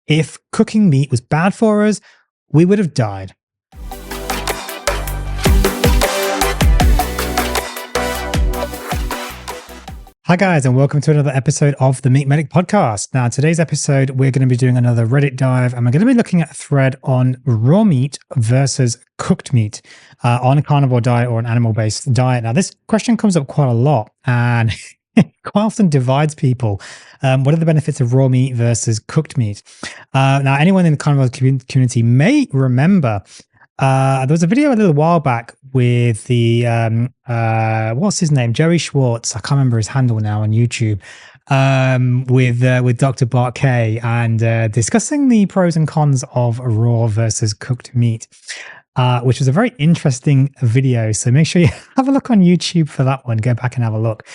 If cooking meat was bad for us, we would have died. Hi guys, and welcome to another episode of the Meat Medic podcast. Now, today's episode, we're going to be doing another Reddit dive, and we're going to be looking at a thread on raw meat versus cooked meat on a carnivore diet or an animal-based diet. Now, this question comes up quite a lot, and it quite often divides people. What are the benefits of raw meat versus cooked meat? Now, anyone in the carnivore community may remember there was a video a little while back with the what's his name, Joey Schwartz. I can't remember his handle now on YouTube. With Dr. Bart K, and discussing the pros and cons of raw versus cooked meat, which was a very interesting video. So make sure you have a look on YouTube for that one. Go back and have a look.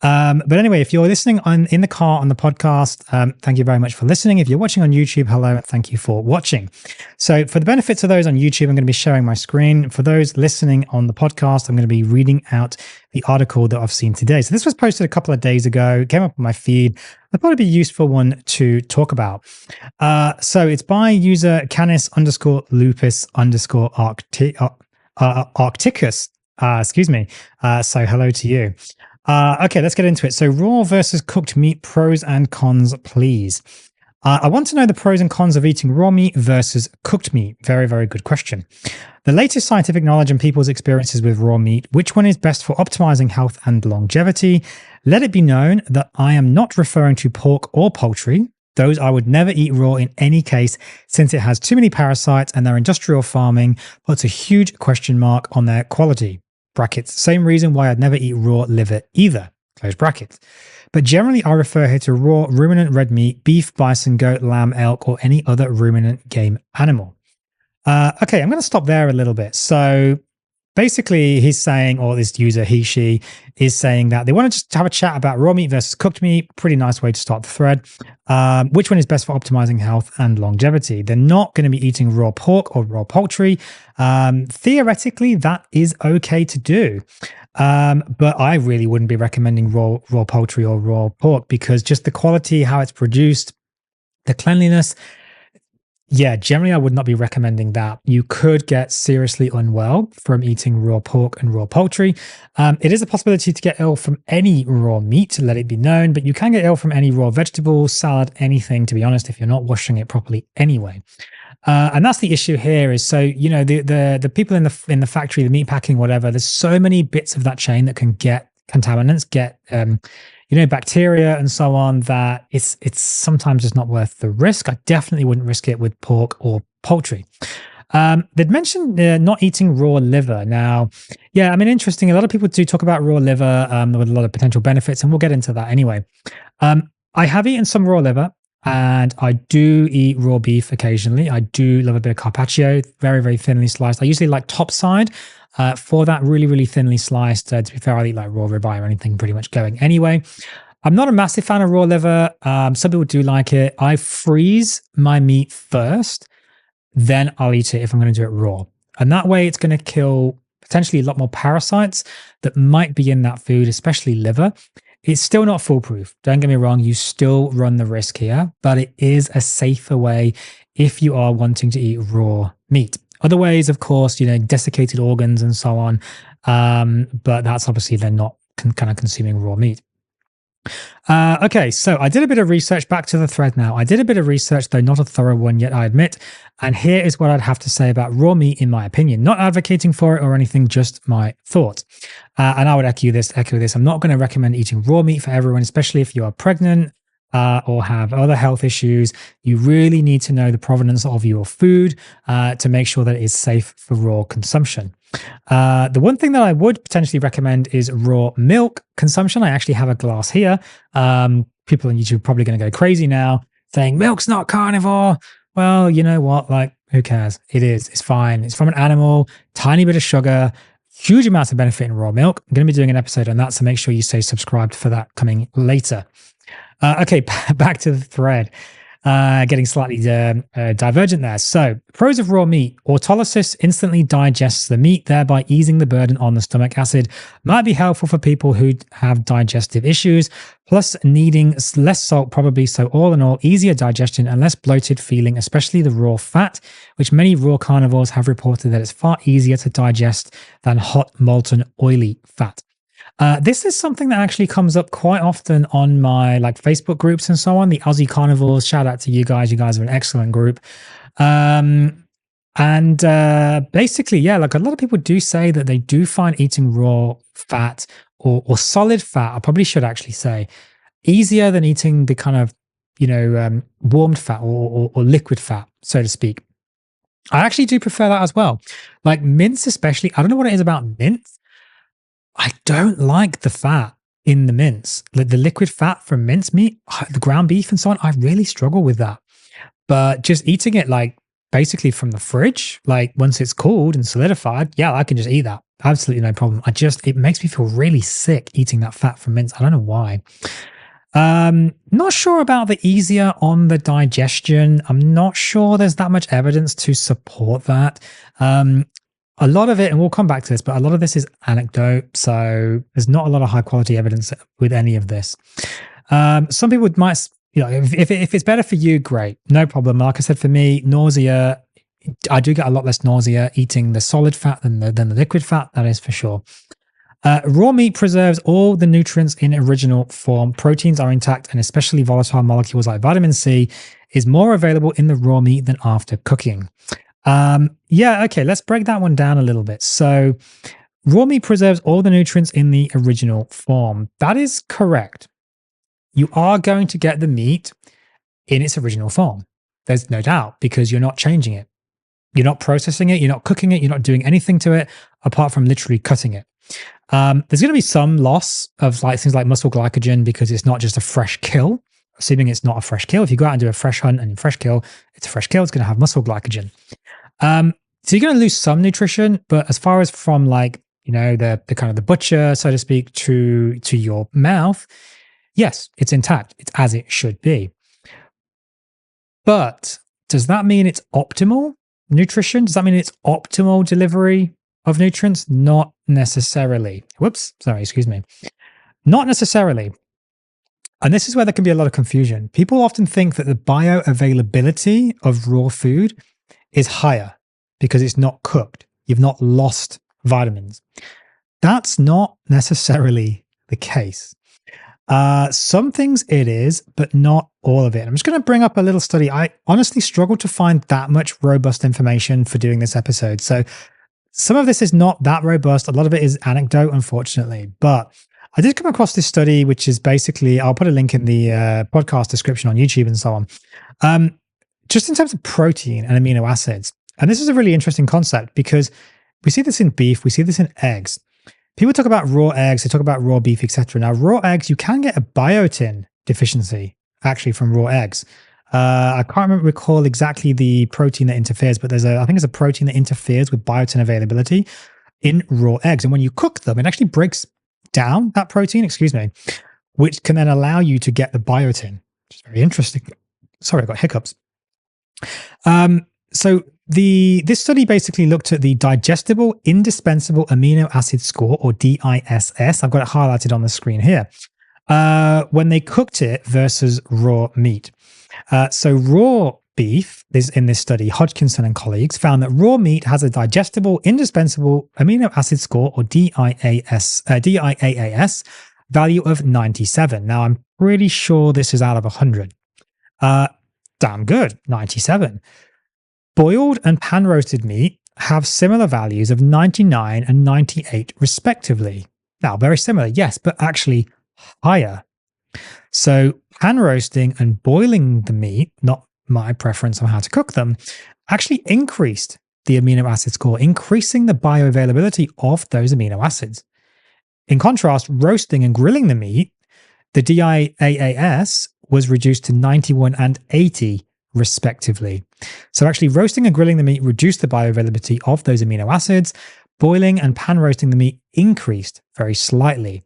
But anyway, if you're listening in the car on the podcast, thank you very much for listening. If you're watching on YouTube, hello, and thank you for watching. So for the benefits of those on YouTube, I'm going to be sharing my screen. For those listening on the podcast, I'm going to be reading out the article that I've seen today. So this was posted a couple of days ago. It came up on my feed. I thought it'd be a useful one to talk about. So it's by user canis_lupus_arcticus. Excuse me. So hello to you. Okay, let's get into it. So raw versus cooked meat, pros and cons, please. I want to know the pros and cons of eating raw meat versus cooked meat. Very, very good question. The latest scientific knowledge and people's experiences with raw meat, which one is best for optimizing health and longevity? Let it be known that I am not referring to pork or poultry. Those I would never eat raw in any case, since it has too many parasites and their industrial farming puts a huge question mark on their quality. Brackets. Same reason why I'd never eat raw liver either. Close brackets. But generally, I refer here to raw ruminant red meat, beef, bison, goat, lamb, elk, or any other ruminant game animal. Okay, I'm going to stop there a little bit. So basically, he's saying, or this user, he, she, is saying that they want to just have a chat about raw meat versus cooked meat. Pretty nice way to start the thread. Which one is best for optimizing health and longevity? They're not going to be eating raw pork or raw poultry. Theoretically, that is okay to do. But I really wouldn't be recommending raw poultry or raw pork, because just the quality, how it's produced, the cleanliness. Yeah, generally, I would not be recommending that. You could get seriously unwell from eating raw pork and raw poultry. It is a possibility to get ill from any raw meat, let it be known, but you can get ill from any raw vegetable, salad, anything, to be honest, if you're not washing it properly anyway. And that's the issue here is, so, you know, the people in the factory, the meat packing, whatever, there's so many bits of that chain that can get contaminants, get bacteria and so on, that it's sometimes just not worth the risk. I definitely wouldn't risk it with pork or poultry. They'd mentioned not eating raw liver. Now, yeah, I mean, interesting. A lot of people do talk about raw liver with a lot of potential benefits, and we'll get into that anyway. I have eaten some raw liver, and I do eat raw beef occasionally. I do love a bit of carpaccio, very, very thinly sliced. I usually like top side. For that, really, really thinly sliced. To be fair, I eat like raw ribeye or anything pretty much going anyway. I'm not a massive fan of raw liver. Some people do like it. I freeze my meat first, then I'll eat it if I'm going to do it raw. And that way it's going to kill potentially a lot more parasites that might be in that food, especially liver. It's still not foolproof. Don't get me wrong. You still run the risk here, but it is a safer way if you are wanting to eat raw meat. Other ways, of course, desiccated organs and so on. But that's obviously they're not kind of consuming raw meat. Okay, so I did a bit of research. Back to the thread now. I did a bit of research, though not a thorough one yet, I admit. And here is what I'd have to say about raw meat, in my opinion. Not advocating for it or anything, just my thoughts. And I would echo this. I'm not going to recommend eating raw meat for everyone, especially if you are pregnant, or have other health issues. You really need to know the provenance of your food to make sure that it is safe for raw consumption. The one thing that I would potentially recommend is raw milk consumption. I actually have a glass here. People on YouTube are probably going to go crazy now saying milk's not carnivore. Well, you know what? Like, who cares? It is. It's fine. It's from an animal, tiny bit of sugar, huge amounts of benefit in raw milk. I'm going to be doing an episode on that, so make sure you stay subscribed for that coming later. Okay, back to the thread. Getting slightly divergent there. So, pros of raw meat: autolysis instantly digests the meat, thereby easing the burden on the stomach acid. Might be helpful for people who have digestive issues, plus needing less salt, probably. So, all in all, easier digestion and less bloated feeling, especially the raw fat, which many raw carnivores have reported that it's far easier to digest than hot, molten, oily fat. This is something that actually comes up quite often on my Facebook groups and so on. The Aussie Carnivores, shout out to you guys. You guys are an excellent group. Basically, yeah, a lot of people do say that they do find eating raw fat or solid fat, I probably should actually say, easier than eating the kind of, warmed fat or liquid fat, so to speak. I actually do prefer that as well. Like mince, especially. I don't know what it is about mince. I don't like the fat in the mince, the liquid fat from mince meat, the ground beef and so on. I really struggle with that. But just eating it basically from the fridge, once it's cooled and solidified, yeah, I can just eat that. Absolutely no problem. It makes me feel really sick eating that fat from mince. I don't know why. Not sure about the easier on the digestion. I'm not sure there's that much evidence to support that. A lot of it, and we'll come back to this, but a lot of this is anecdote. So there's not a lot of high quality evidence with any of this. Some people might, if it's better for you, great, no problem. Like I said, for me, nausea, I do get a lot less nausea eating the solid fat than the liquid fat. That is for sure. Raw meat preserves all the nutrients in original form. Proteins are intact, and especially volatile molecules like vitamin C is more available in the raw meat than after cooking. Okay, let's break that one down a little bit. So, raw meat preserves all the nutrients in the original form. That is correct. You are going to get the meat in its original form. There's no doubt, because you're not changing it. You're not processing it. You're not cooking it. You're not doing anything to it apart from literally cutting it. There's going to be some loss of things like muscle glycogen because it's not just a fresh kill. Assuming it's not a fresh kill. If you go out and do a fresh hunt and you fresh kill, it's a fresh kill. It's going to have muscle glycogen. So you're going to lose some nutrition, but as far as from the kind of the butcher, so to speak, to your mouth, yes, it's intact. It's as it should be. But does that mean it's optimal nutrition? Does that mean it's optimal delivery of nutrients? Not necessarily. Excuse me. Not necessarily. And this is where there can be a lot of confusion. People often think that the bioavailability of raw food is higher because it's not cooked. You've not lost vitamins. That's not necessarily the case. Some things it is, but not all of it. I'm just going to bring up a little study. I honestly struggled to find that much robust information for doing this episode. So some of this is not that robust. A lot of it is anecdote, unfortunately. But I did come across this study, which is basically, I'll put a link in the podcast description on YouTube and so on. Just in terms of protein and amino acids. And this is a really interesting concept because we see this in beef, we see this in eggs. People talk about raw eggs, they talk about raw beef, etc. Now, raw eggs, you can get a biotin deficiency actually from raw eggs. I can't recall exactly the protein that interferes, but I think there's a protein that interferes with biotin availability in raw eggs. And when you cook them, it actually breaks down that protein, which can then allow you to get the biotin, which is very interesting. Sorry, I got hiccups. So this study basically looked at the digestible indispensable amino acid score, or DISS. I've got it highlighted on the screen here. When they cooked it versus raw meat. So raw beef, in this study, Hodgkinson and colleagues found that raw meat has a digestible indispensable amino acid score, or DIAAS value of 97. Now, I'm pretty sure this is out of 100. Damn good, 97. Boiled and pan-roasted meat have similar values of 99 and 98 respectively. Now, very similar, yes, but actually higher. So pan roasting and boiling the meat, not my preference on how to cook them, actually increased the amino acid score, increasing the bioavailability of those amino acids. In contrast, roasting and grilling the meat, the DIAAS was reduced to 91 and 80 respectively. So actually roasting and grilling the meat reduced the bioavailability of those amino acids. Boiling and pan roasting the meat increased very slightly.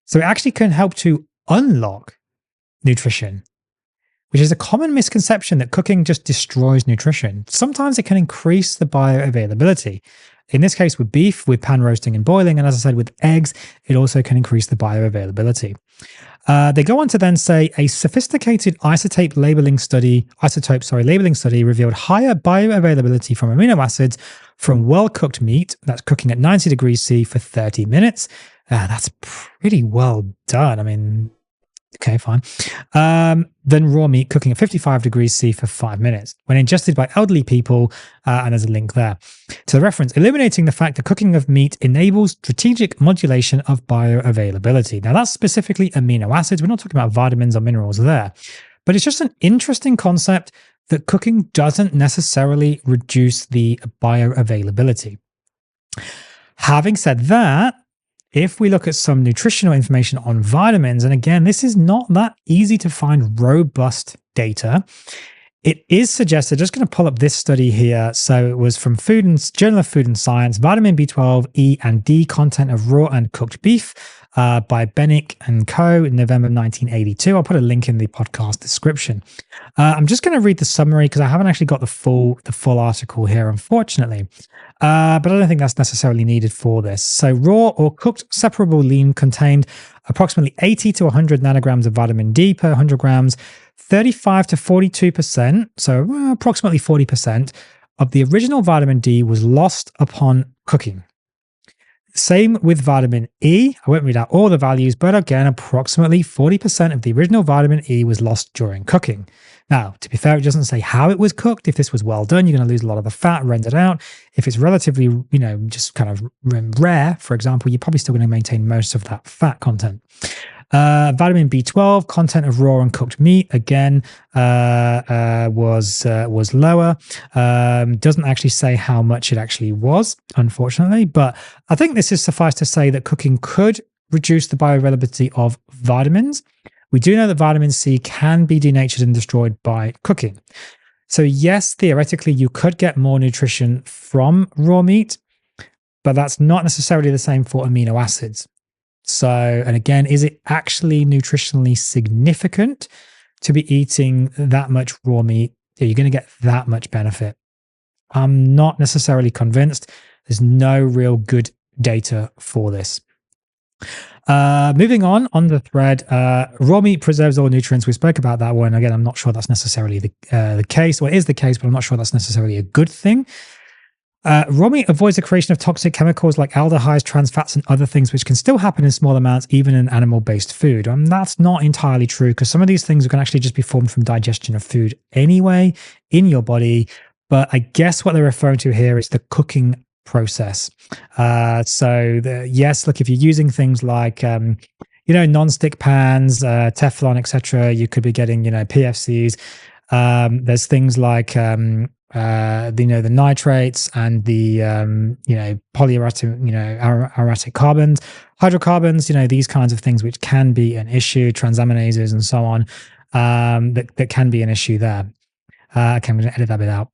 So it actually can help to unlock nutrition, which is a common misconception that cooking just destroys nutrition. Sometimes it can increase the bioavailability. In this case, with beef, with pan roasting and boiling, and as I said, with eggs, it also can increase the bioavailability. They go on to then say a sophisticated isotope labeling study revealed higher bioavailability from amino acids from well-cooked meat that's cooking at 90 degrees C for 30 minutes. That's pretty well done. I mean, okay, fine. Then raw meat cooking at 55 degrees C for 5 minutes when ingested by elderly people, and there's a link there. To the reference, illuminating the fact that cooking of meat enables strategic modulation of bioavailability. Now, that's specifically amino acids. We're not talking about vitamins or minerals there, but it's just an interesting concept that cooking doesn't necessarily reduce the bioavailability. Having said that, if we look at some nutritional information on vitamins, and again, this is not that easy to find robust data, it is suggested, just going to pull up this study here. So it was from Journal of Food and Science, vitamin B12, E, and D content of raw and cooked beef by Bennick and Co. in November 1982. I'll put a link in the podcast description. I'm just going to read the summary because I haven't actually got the full article here, unfortunately. But I don't think that's necessarily needed for this. So raw or cooked separable lean contained approximately 80 to 100 nanograms of vitamin D per 100 grams, 35 to 42%, so approximately 40% of the original vitamin D was lost upon cooking. Same with vitamin E. I won't read out all the values, but again, approximately 40% of the original vitamin E was lost during cooking. Now, to be fair, it doesn't say how it was cooked. If this was well done, you're going to lose a lot of the fat rendered out. If it's relatively, just kind of rare, for example, you're probably still going to maintain most of that fat content. Vitamin B12 content of raw and cooked meat again was lower. Doesn't actually say how much it actually was, unfortunately, but I think this is suffice to say that cooking could reduce the bioavailability of vitamins. We do know that vitamin C can be denatured and destroyed by cooking. So yes, theoretically, you could get more nutrition from raw meat, but that's not necessarily the same for amino acids. So, and again, is it actually nutritionally significant to be eating that much raw meat? Are you going to get that much benefit? I'm not necessarily convinced. There's no real good data for this. Moving on the thread, raw meat preserves all nutrients. We spoke about that one. Again, I'm not sure that's necessarily the case. Well, it is the case, but I'm not sure that's necessarily a good thing. Raw meat avoids the creation of toxic chemicals like aldehydes, trans fats, and other things, which can still happen in small amounts, even in animal-based food. That's not entirely true, because some of these things can actually just be formed from digestion of food anyway in your body. But I guess what they're referring to here is the cooking process. Yes, look, if you're using things like, non-stick pans, Teflon, etc., you could be getting, PFCs. There's things like, the nitrates and the, polyaromatic carbons, hydrocarbons, these kinds of things, which can be an issue, transaminases and so on, that can be an issue there. Okay, I'm going to edit that bit out.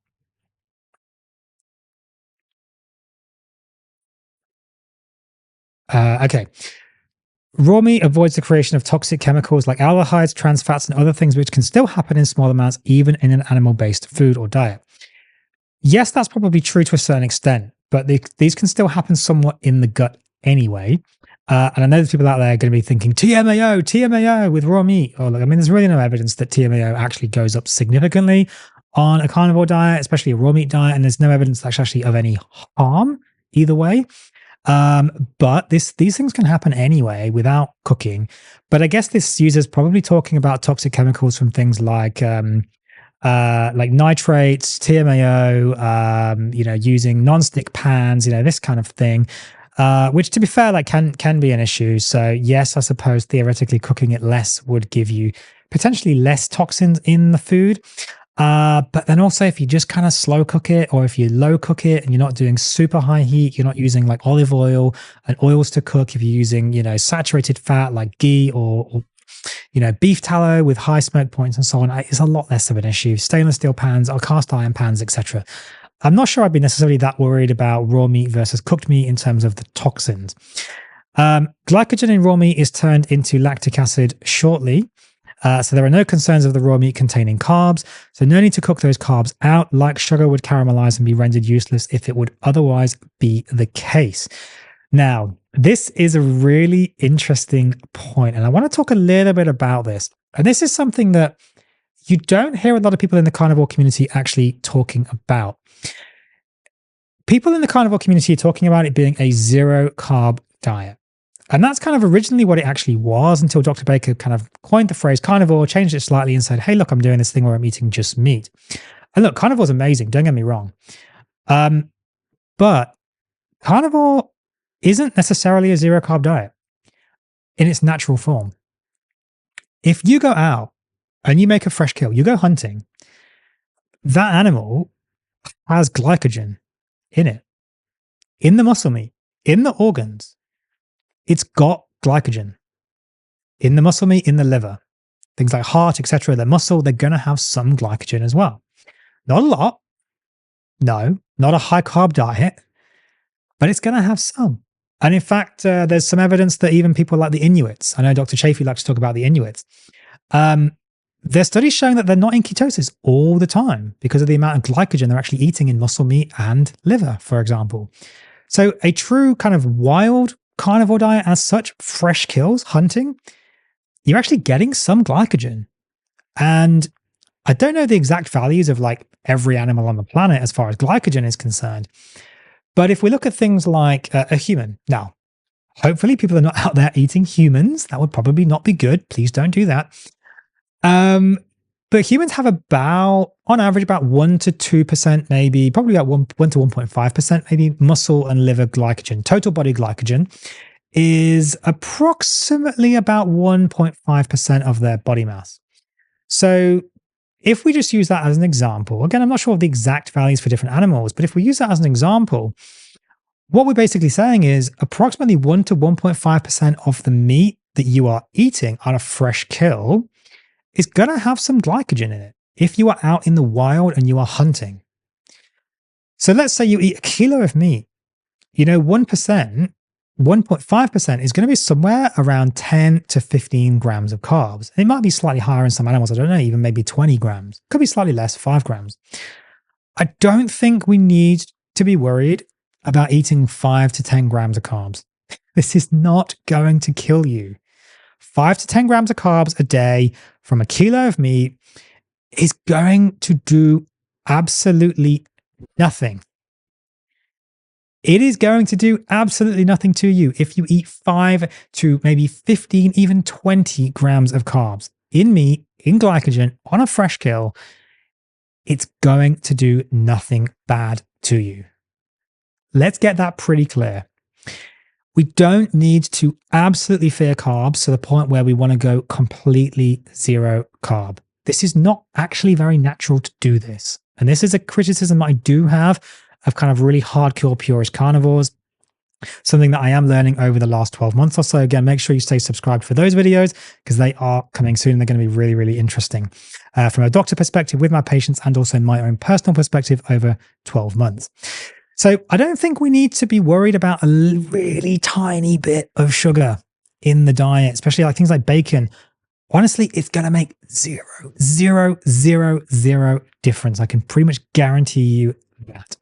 Okay. Raw meat avoids the creation of toxic chemicals like aldehydes, trans fats, and other things which can still happen in small amounts, even in an animal-based food or diet. Yes, that's probably true to a certain extent, but these can still happen somewhat in the gut anyway. And I know there's people out there going to be thinking, TMAO with raw meat. There's really no evidence that TMAO actually goes up significantly on a carnivore diet, especially a raw meat diet, and there's no evidence that's actually of any harm either way. But these things can happen anyway without cooking. But I guess this user is probably talking about toxic chemicals from things like nitrates, TMAO, using non-stick pans, this kind of thing, which, to be fair, can be an issue. So yes, I suppose theoretically cooking it less would give you potentially less toxins in the food. But then also, if you just kind of slow cook it, or if you low cook it and you're not doing super high heat, you're not using like olive oil and oils to cook. If you're using, saturated fat like ghee or beef tallow with high smoke points and so on, it's a lot less of an issue. Stainless steel pans or cast iron pans, etc. I'm not sure I'd be necessarily that worried about raw meat versus cooked meat in terms of the toxins. Glycogen in raw meat is turned into lactic acid shortly. So there are no concerns of the raw meat containing carbs. So no need to cook those carbs out, like sugar would caramelize and be rendered useless if it would otherwise be the case. Now, this is a really interesting point, and I want to talk a little bit about this. And this is something that you don't hear a lot of people in the carnivore community actually talking about. People in the carnivore community are talking about it being a zero carb diet. And that's kind of originally what it actually was, until Dr. Baker kind of coined the phrase carnivore, changed it slightly and said, hey, look, I'm doing this thing where I'm eating just meat. And look, carnivore is amazing. Don't get me wrong. But carnivore isn't necessarily a zero carb diet in its natural form. If you go out and you make a fresh kill, you go hunting, that animal has glycogen in it, in the muscle meat, in the organs. It's got glycogen in the muscle meat, in the liver, things like heart, etc. The muscle, they're going to have some glycogen as well. Not a lot. No, not a high carb diet, but it's going to have some. And in fact, there's some evidence that even people like the Inuits, I know Dr. Chafee likes to talk about the Inuits, there's studies showing that they're not in ketosis all the time because of the amount of glycogen they're actually eating in muscle meat and liver, for example. So a true kind of wild carnivore diet as such, fresh kills, hunting, you're actually getting some glycogen. And I don't know the exact values of like every animal on the planet as far as glycogen is concerned. But if we look at things like a human, now, hopefully people are not out there eating humans. That would probably not be good. Please don't do that. But humans have about, on average, about 1 to 2%, maybe, probably about 1 to 1.5%, maybe muscle and liver glycogen. Total body glycogen is approximately about 1.5% of their body mass. So if we just use that as an example, again, I'm not sure of the exact values for different animals, but if we use that as an example, what we're basically saying is approximately 1 to 1.5% of the meat that you are eating on a fresh kill is going to have some glycogen in it if you are out in the wild and you are hunting. So let's say you eat a kilo of meat, 1%, 1.5% is going to be somewhere around 10 to 15 grams of carbs. It might be slightly higher in some animals. I don't know, even maybe 20 grams. Could be slightly less, 5 grams. I don't think we need to be worried about eating 5 to 10 grams of carbs. This is not going to kill you. 5 to 10 grams of carbs a day from a kilo of meat is going to do absolutely nothing. It is going to do absolutely nothing to you if you eat 5 to maybe 15, even 20 grams of carbs in meat, in glycogen, on a fresh kill. It's going to do nothing bad to you. Let's get that pretty clear. We don't need to absolutely fear carbs to the point where we want to go completely zero carb. This is not actually very natural to do this. And this is a criticism I do have of kind of really hardcore purist carnivores, something that I am learning over the last 12 months or so. Again, make sure you stay subscribed for those videos because they are coming soon. They're going to be really, really interesting from a doctor perspective with my patients and also my own personal perspective over 12 months. So I don't think we need to be worried about a really tiny bit of sugar in the diet, especially like things like bacon. Honestly, it's going to make zero difference. I can pretty much guarantee you that.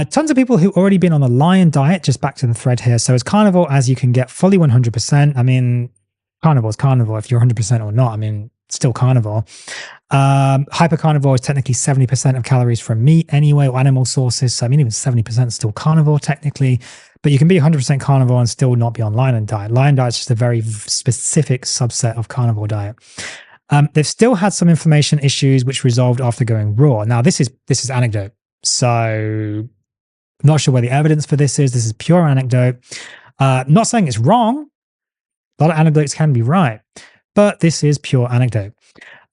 Tons of people who already been on a lion diet, just back to the thread here. So as carnivore as you can get, fully 100%. I mean, carnivore is carnivore. If you're 100% or not, I mean, still carnivore. Hypercarnivore is technically 70% of calories from meat anyway, or animal sources. So I mean, even 70% is still carnivore technically, but you can be 100% carnivore and still not be on lion diet. Lion diet is just a very specific subset of carnivore diet. They've still had some inflammation issues which resolved after going raw. Now this is anecdote. So I'm not sure where the evidence for this is. This is pure anecdote. Not saying it's wrong. A lot of anecdotes can be right, but this is pure anecdote.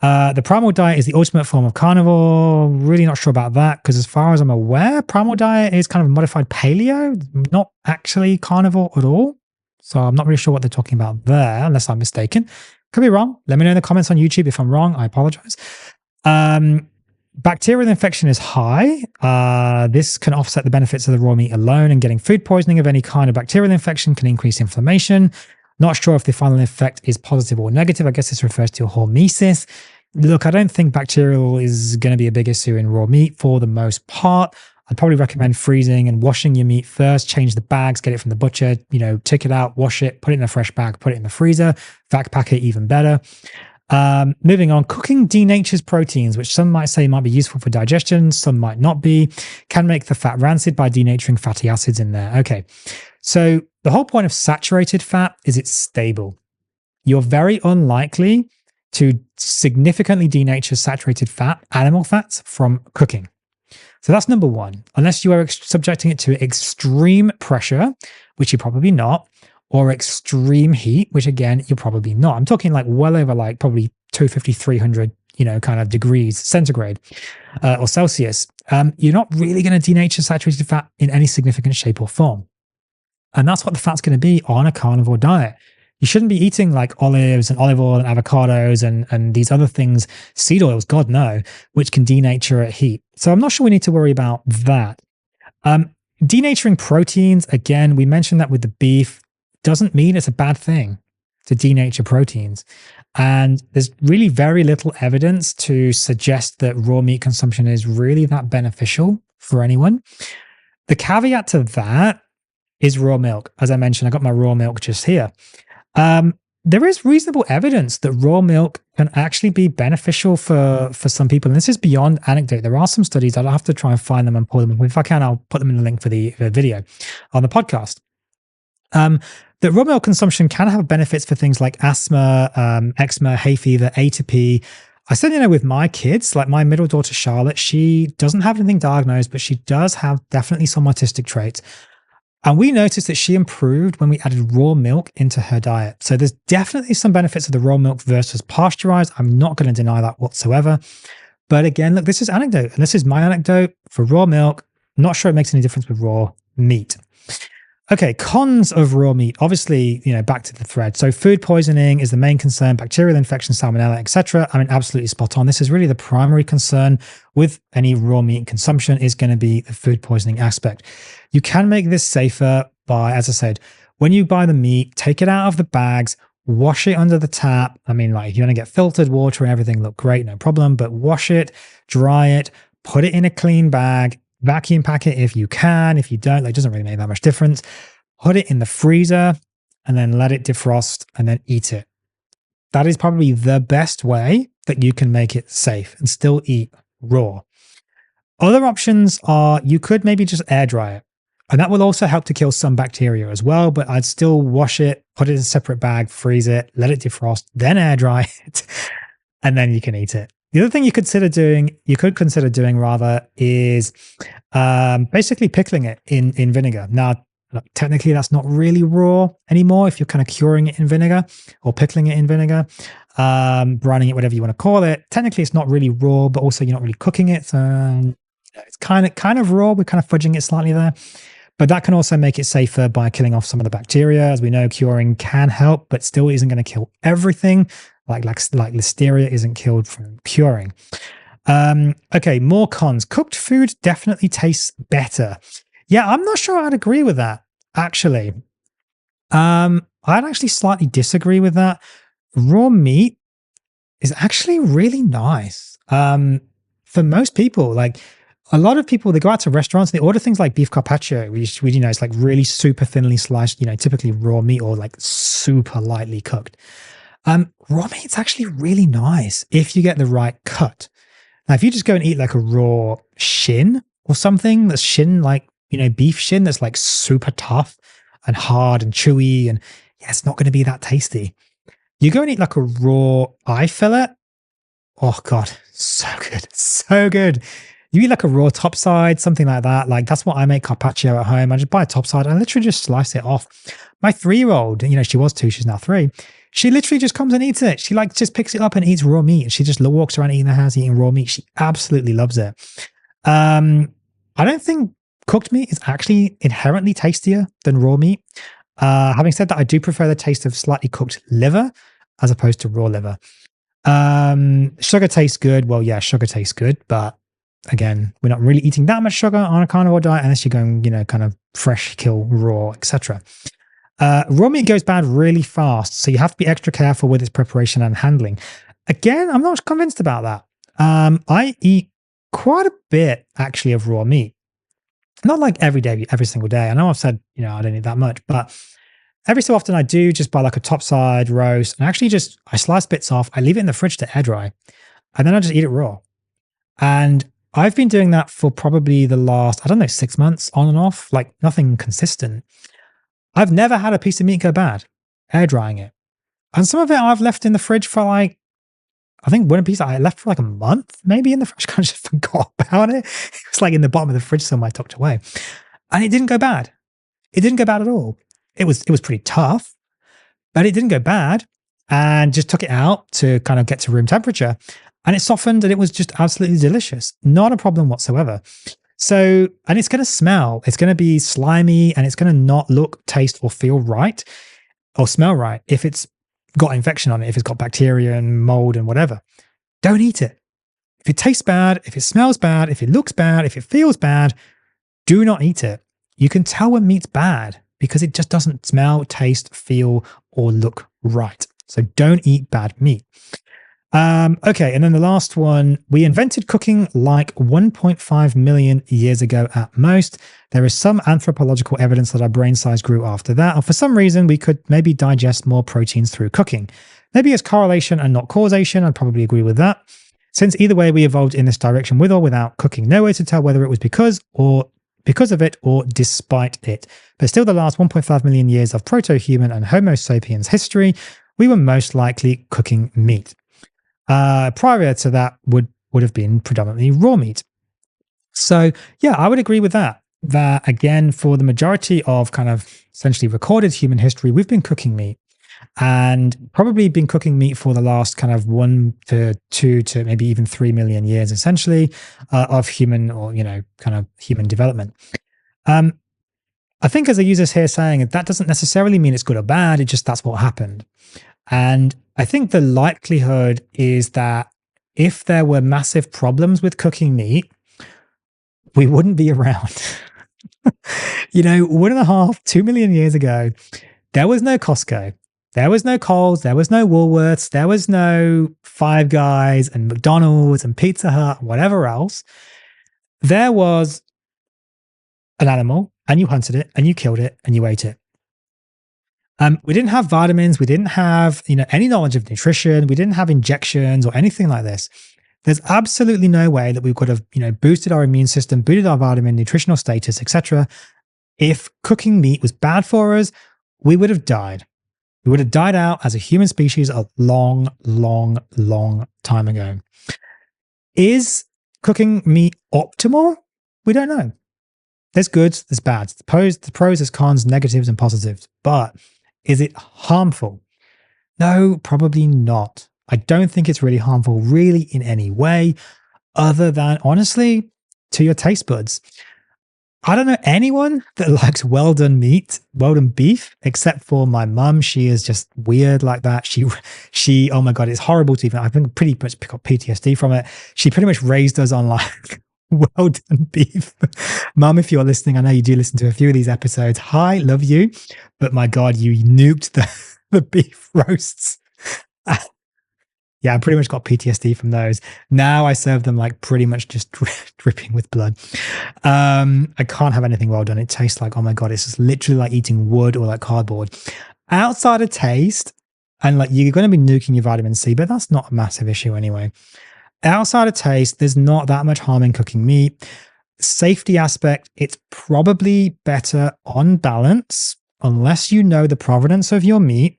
The Primal Diet is the ultimate form of carnivore. Really not sure about that because as far as I'm aware, Primal Diet is kind of modified paleo, not actually carnivore at all. So I'm not really sure what they're talking about there, unless I'm mistaken. Could be wrong. Let me know in the comments on YouTube if I'm wrong. I apologize. Bacterial infection is high. This can offset the benefits of the raw meat alone, and getting food poisoning of any kind of bacterial infection can increase inflammation. Not sure if the final effect is positive or negative. I guess this refers to hormesis. Look, I don't think bacterial is going to be a big issue in raw meat for the most part. I'd probably recommend freezing and washing your meat first. Change the bags, get it from the butcher, take it out, wash it, put it in a fresh bag, put it in the freezer, vac pack it even better. Moving on, cooking denatures proteins, which some might say might be useful for digestion, some might not be, can make the fat rancid by denaturing fatty acids in there. Okay, so the whole point of saturated fat is it's stable. You're very unlikely to significantly denature saturated fat, animal fats, from cooking. So that's number one, unless you are subjecting it to extreme pressure, which you're probably not, or extreme heat, which again, you're probably not. I'm talking like well over like probably 250, 300, kind of degrees centigrade or Celsius. You're not really going to denature saturated fat in any significant shape or form. And that's what the fat's going to be on a carnivore diet. You shouldn't be eating like olives and olive oil and avocados and these other things, seed oils, God no, which can denature at heat. So I'm not sure we need to worry about that. Denaturing proteins, again, we mentioned that with the beef, doesn't mean it's a bad thing to denature proteins. And there's really very little evidence to suggest that raw meat consumption is really that beneficial for anyone. The caveat to that is raw milk. As I mentioned, I got my raw milk just here. There is reasonable evidence that raw milk can actually be beneficial for some people. And this is beyond anecdote. There are some studies. I'll have to try and find them and pull them up. If I can, I'll put them in the link for the video on the podcast. That raw milk consumption can have benefits for things like asthma, eczema, hay fever, atopy. I said, with my kids, like my middle daughter, Charlotte, she doesn't have anything diagnosed, but she does have definitely some autistic traits. And we noticed that she improved when we added raw milk into her diet. So there's definitely some benefits of the raw milk versus pasteurized. I'm not going to deny that whatsoever. But again, look, this is anecdote. And this is my anecdote for raw milk. I'm not sure it makes any difference with raw meat. Okay, cons of raw meat. Obviously, back to the thread. So food poisoning is the main concern, bacterial infection, salmonella, etc. I mean, absolutely spot on. This is really the primary concern with any raw meat consumption is going to be the food poisoning aspect. You can make this safer by, as I said, when you buy the meat, take it out of the bags, wash it under the tap. I mean, like if you want to get filtered water and everything, look great, no problem, but wash it, dry it, put it in a clean bag, vacuum pack it if you can. If you don't, it doesn't really make that much difference. Put it in the freezer and then let it defrost and then eat it. That is probably the best way that you can make it safe and still eat raw. Other options are you could maybe just air dry it. And that will also help to kill some bacteria as well, but I'd still wash it, put it in a separate bag, freeze it, let it defrost, then air dry it, and then you can eat it. The other thing you could consider doing is basically pickling it in vinegar. Now, technically that's not really raw anymore if you're kind of curing it in vinegar or pickling it in vinegar, brining it, whatever you want to call it. Technically it's not really raw, but also you're not really cooking it. So it's kind of raw. We're kind of fudging it slightly there. But that can also make it safer by killing off some of the bacteria. As we know, curing can help, but still isn't going to kill everything. Like listeria isn't killed from curing. Okay, more cons. Cooked food definitely tastes better. Yeah, I'm not sure I'd agree with that, actually. I'd actually slightly disagree with that. Raw meat is actually really nice. For most people, like a lot of people, they go out to restaurants, they order things like beef carpaccio, which it's like really super thinly sliced, typically raw meat or like super lightly cooked. Raw meat's actually really nice if you get the right cut. Now, if you just go and eat like a raw shin or something that's beef shin that's like super tough and hard and chewy, and it's not going to be that tasty. You go and eat like a raw eye fillet. Oh God, so good. So good. You eat like a raw top side, something like that. Like that's what I make carpaccio at home. I just buy a top side. I literally just slice it off. My 3-year-old, she was 2, she's now 3. She literally just comes and eats it. She just picks it up and eats raw meat. She just walks around eating the house, eating raw meat. She absolutely loves it. I don't think cooked meat is actually inherently tastier than raw meat. Having said that, I do prefer the taste of slightly cooked liver as opposed to raw liver. Sugar tastes good. Well, yeah, sugar tastes good, but again, we're not really eating that much sugar on a carnivore diet unless you're going, kind of fresh, kill, raw, etc. Raw meat goes bad really fast, so you have to be extra careful with its preparation and handling. Again, I'm not convinced about that. I eat quite a bit actually of raw meat. Not like every day, every single day. I know I've said, I don't eat that much, but every so often I do just buy like a topside roast and actually just I slice bits off, I leave it in the fridge to air dry, and then I just eat it raw. And I've been doing that for probably the last, I don't know, 6 months on and off, like nothing consistent. I've never had a piece of meat go bad, air drying it. And some of it I've left in the fridge for like, I think one piece I left for like a month, maybe in the fridge. I kind of just forgot about it. It was like in the bottom of the fridge somewhere tucked away. And it didn't go bad. It didn't go bad at all. It was pretty tough, but it didn't go bad. And just took it out to kind of get to room temperature. And it softened and it was just absolutely delicious. Not a problem whatsoever. So, and it's going to smell, it's going to be slimy, and it's going to not look, taste, or feel right or smell right if it's got infection on it, if it's got bacteria and mold and whatever. Don't eat it. If it tastes bad, if it smells bad, if it looks bad, if it feels bad, do not eat it. You can tell when meat's bad because it just doesn't smell, taste, feel, or look right. So don't eat bad meat. Okay, and then the last one, we invented cooking like 1.5 million years ago at most. There is some anthropological evidence that our brain size grew after that, or for some reason we could maybe digest more proteins through cooking. Maybe it's correlation and not causation. I'd probably agree with that. Since either way we evolved in this direction with or without cooking. No way to tell whether it was because of it or despite it. But still the last 1.5 million years of proto-human and Homo sapiens history, we were most likely cooking meat. Prior to that would have been predominantly raw meat. So yeah, I would agree with that. That again, for the majority of kind of essentially recorded human history, we've been cooking meat, and probably been cooking meat for the last kind of 1 to 2 to maybe even 3 million years, essentially, of human or kind of human development. I think as I use this here saying that doesn't necessarily mean it's good or bad. It just that's what happened. And I think the likelihood is that if there were massive problems with cooking meat, we wouldn't be around. 1.5, 2 million years ago, there was no Costco. There was no Coles. There was no Woolworths. There was no Five Guys and McDonald's and Pizza Hut and whatever else. There was an animal, and you hunted it and you killed it and you ate it. We didn't have vitamins. We didn't have, any knowledge of nutrition. We didn't have injections or anything like this. There's absolutely no way that we could have, boosted our immune system, boosted our vitamin, nutritional status, etc. If cooking meat was bad for us, we would have died. We would have died out as a human species a long, long, long time ago. Is cooking meat optimal? We don't know. There's goods, there's bads. The pros, there's cons, negatives, and positives. But is it harmful? No, probably not. I don't think it's really harmful really in any way other than, honestly, to your taste buds. I don't know anyone that likes well-done meat, well-done beef, except for my mum. She is just weird like that. She, oh my God, it's horrible to even, I think pretty much pick up PTSD from it. She pretty much raised us on like well-done beef. Mum, if you're listening, I know you do listen to a few of these episodes. Hi, love you. But my God, you nuked the beef roasts. Yeah, I pretty much got PTSD from those. Now I serve them like pretty much just dripping with blood. I can't have anything well done. It tastes like, oh my God, it's just literally like eating wood or like cardboard. Outside of taste, and like you're going to be nuking your vitamin C, but that's not a massive issue anyway. Outside of taste, there's not that much harm in cooking meat. Safety aspect, it's probably better on balance, unless you know the provenance of your meat,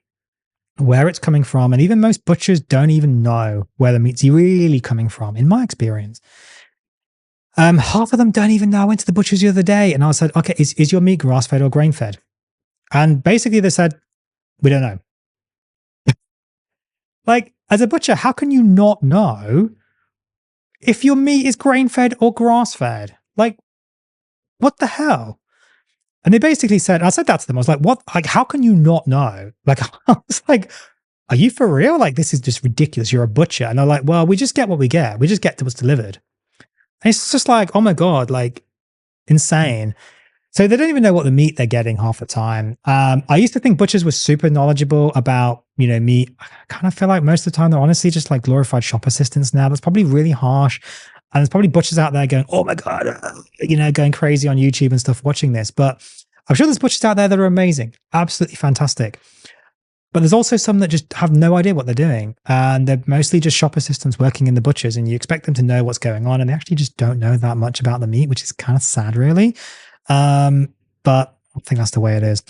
where it's coming from. And even most butchers don't even know where the meat's really coming from, in my experience. Half of them don't even know. I went to the butcher's the other day and I said, okay, is your meat grass-fed or grain-fed? And basically they said, we don't know. Like, as a butcher, how can you not know if your meat is grain-fed or grass-fed? Like, what the hell? And they basically said, I said that to them. I was like, what? Like, how can you not know? Like, I was like, are you for real? Like, this is just ridiculous. You're a butcher. And they're like, well, we just get what we get. We just get what's delivered. And it's just like, oh my God, like insane. So they don't even know what the meat they're getting half the time. I used to think butchers were super knowledgeable about, meat. I kind of feel like most of the time they're honestly just like glorified shop assistants now. That's probably really harsh. And there's probably butchers out there going, oh my God, going crazy on YouTube and stuff watching this. But I'm sure there's butchers out there that are amazing, absolutely fantastic. But there's also some that just have no idea what they're doing. And they're mostly just shop assistants working in the butchers. And you expect them to know what's going on. And they actually just don't know that much about the meat, which is kind of sad, really. But I think that's the way it is.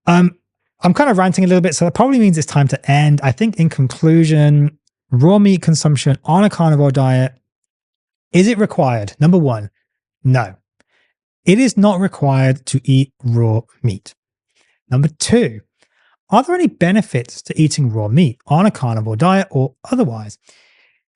I'm kind of ranting a little bit. So that probably means it's time to end. I think in conclusion, raw meat consumption on a carnivore diet, is it required? Number one, no. It is not required to eat raw meat. Number two, are there any benefits to eating raw meat on a carnivore diet or otherwise?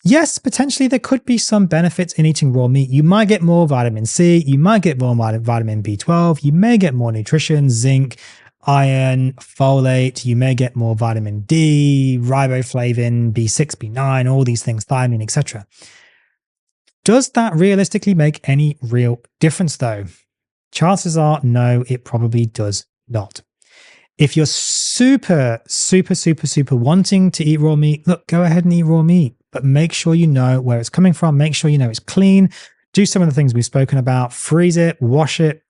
Yes, potentially there could be some benefits in eating raw meat. You might get more vitamin C, you might get more vitamin B12, you may get more nutrition, zinc, iron, folate, you may get more vitamin D, riboflavin, B6, B9, all these things, thiamine, etc. Does that realistically make any real difference though? Chances are no, it probably does not. If you're super wanting to eat raw meat, look, go ahead and eat raw meat, but make sure you know where it's coming from. Make sure you know it's clean. Do some of the things we've spoken about. Freeze it, wash it,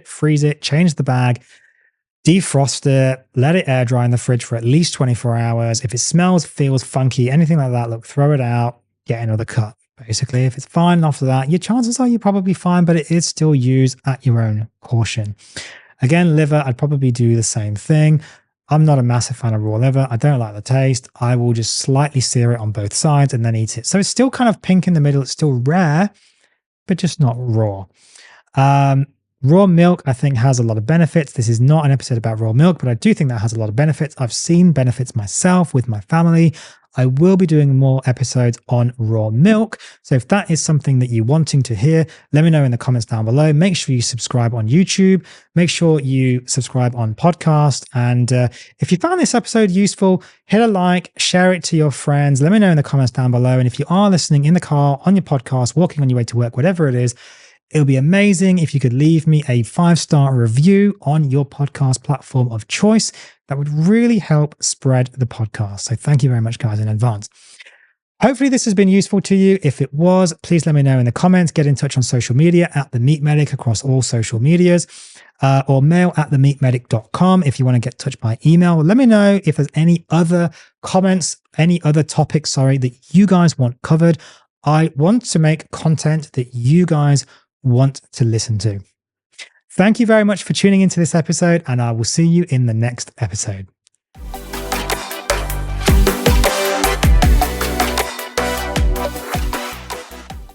freeze it, change the bag, defrost it, let it air dry in the fridge for at least 24 hours. If it smells, feels funky, anything like that, look, throw it out, get another cut. Basically, if it's fine after that, your chances are you're probably fine, but it is still used at your own caution. Again, liver, I'd probably do the same thing. I'm not a massive fan of raw liver. I don't like the taste. I will just slightly sear it on both sides and then eat it. So it's still kind of pink in the middle. It's still rare, but just not raw. Raw milk, I think, has a lot of benefits. This is not an episode about raw milk, but I do think that has a lot of benefits. I've seen benefits myself with my family. I will be doing more episodes on raw milk. So if that is something that you're wanting to hear, let me know in the comments down below. Make sure you subscribe on YouTube. Make sure you subscribe on podcast. And if you found this episode useful, hit a like, share it to your friends. Let me know in the comments down below. And if you are listening in the car, on your podcast, walking on your way to work, whatever it is, it would be amazing if you could leave me a 5-star review on your podcast platform of choice. That would really help spread the podcast. So thank you very much, guys, in advance. Hopefully this has been useful to you. If it was, please let me know in the comments. Get in touch on social media at The Meat Medic across all social medias, or mail@themeatmedic.com if you want to get in touch by email. Let me know if there's any other comments, any other topics, that you guys want covered. I want to make content that you guys want to listen to. Thank you very much for tuning into this episode, and I will see you in the next episode.